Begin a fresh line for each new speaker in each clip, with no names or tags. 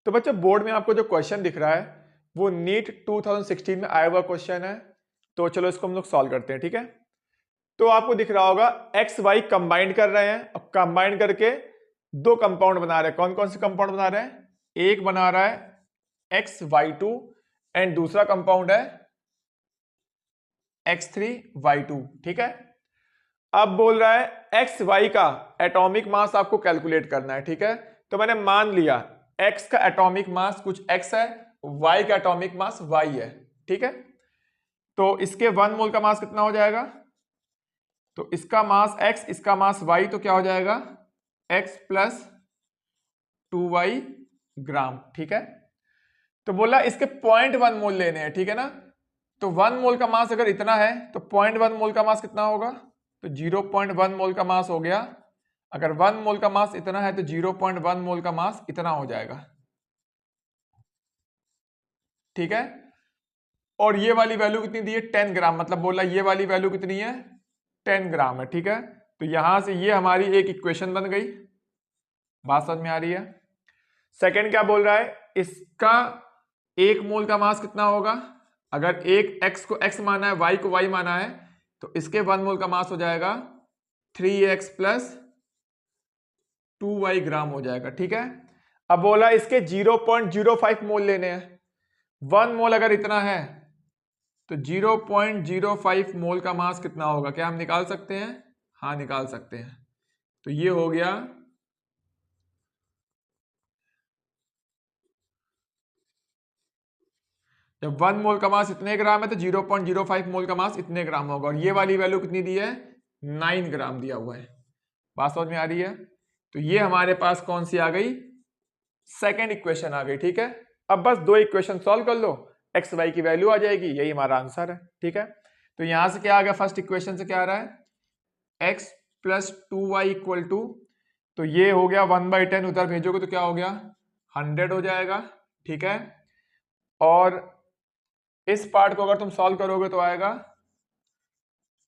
तो बच्चों बोर्ड में आपको जो क्वेश्चन दिख रहा है वो नीट 2016 में आया हुआ क्वेश्चन है। तो चलो इसको हम लोग सॉल्व करते हैं, ठीक है। तो आपको दिख रहा होगा एक्स वाई कंबाइंड कर रहे हैं और कंबाइंड करके दो कंपाउंड बना रहे हैं। कौन कौन से कंपाउंड बना रहे हैं? एक बना रहा है XY2 एंड दूसरा कंपाउंड है X3Y2, ठीक है। अब बोल रहा है एक्स वाई का एटॉमिक मास आपको कैलकुलेट करना है, ठीक है। तो मैंने मान लिया एक्स का एटॉमिक मास कुछ एक्स है, वाई का एटॉमिक मास वाई है, ठीक है। तो इसके 1 मोल का मास कितना हो जाएगा? तो इसका मास एक्स, इसका मास वाई, तो क्या हो जाएगा? एक्स प्लस 2y ग्राम, ठीक है। तो बोला इसके 0.1 मोल लेने हैं, ठीक है ना। तो 1 मोल का मास अगर इतना है तो 0.1 मोल का मास कितना होगा? तो 0.1 मोल का मास हो गया। अगर 1 मोल का मास इतना है तो 0.1 मोल का मास इतना हो जाएगा, ठीक है। और ये वाली वैल्यू कितनी दी है? 10 ग्राम, मतलब बोला ये वाली वैल्यू कितनी है? 10 ग्राम है, ठीक है। तो यहां से ये हमारी एक इक्वेशन बन गई। बात समझ में आ रही है? सेकंड क्या बोल रहा है? इसका 1 मोल का मास कितना होगा? अगर एक x को x माना है, y को y माना है, तो इसके 1 मोल का मास हो जाएगा 3x प्लस 2y ग्राम हो जाएगा, ठीक है। अब बोला इसके 0.05 मोल लेने हैं। 1 मोल अगर इतना है तो 0.05 मोल का मास कितना होगा? क्या हम निकाल सकते हैं? हाँ, निकाल सकते हैं। तो ये हो गया जब 1 मोल का मास इतने ग्राम है तो 0.05 मोल का मास इतने ग्राम होगा। और ये वाली वैल्यू कितनी दी है? 9 ग्राम दिया हुआ है। बात समझ में आ रही है? तो ये हमारे पास कौन सी आ गई? सेकेंड इक्वेशन आ गई, ठीक है। अब बस दो इक्वेशन सॉल्व कर लो, एक्स वाई की वैल्यू आ जाएगी, यही हमारा आंसर है, ठीक है। तो यहां से क्या आ गया? फर्स्ट इक्वेशन से क्या आ रहा है? x plus 2y equal to, तो ये हो गया 1/10, उधर भेजोगे तो क्या हो गया? 100 हो जाएगा, ठीक है। और इस पार्ट को अगर तुम सॉल्व करोगे तो आएगा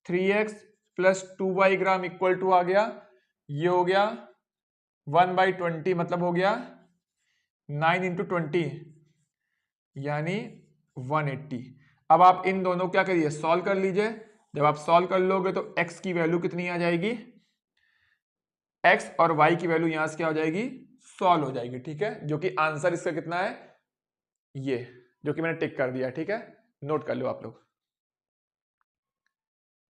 3x प्लस 2y ग्राम इक्वल टू आ गया, ये हो गया 1/20, मतलब हो गया 9 इंटू 20 यानी 180। अब आप इन दोनों क्या करिए? सॉल्व कर लीजिए। जब आप सॉल्व कर लोगे तो x की वैल्यू कितनी आ जाएगी? x और y की वैल्यू यहां से क्या हो जाएगी? सॉल्व हो जाएगी, ठीक है। जो कि आंसर इसका कितना है? ये जो कि मैंने टिक कर दिया, ठीक है। नोट कर लो आप लोग।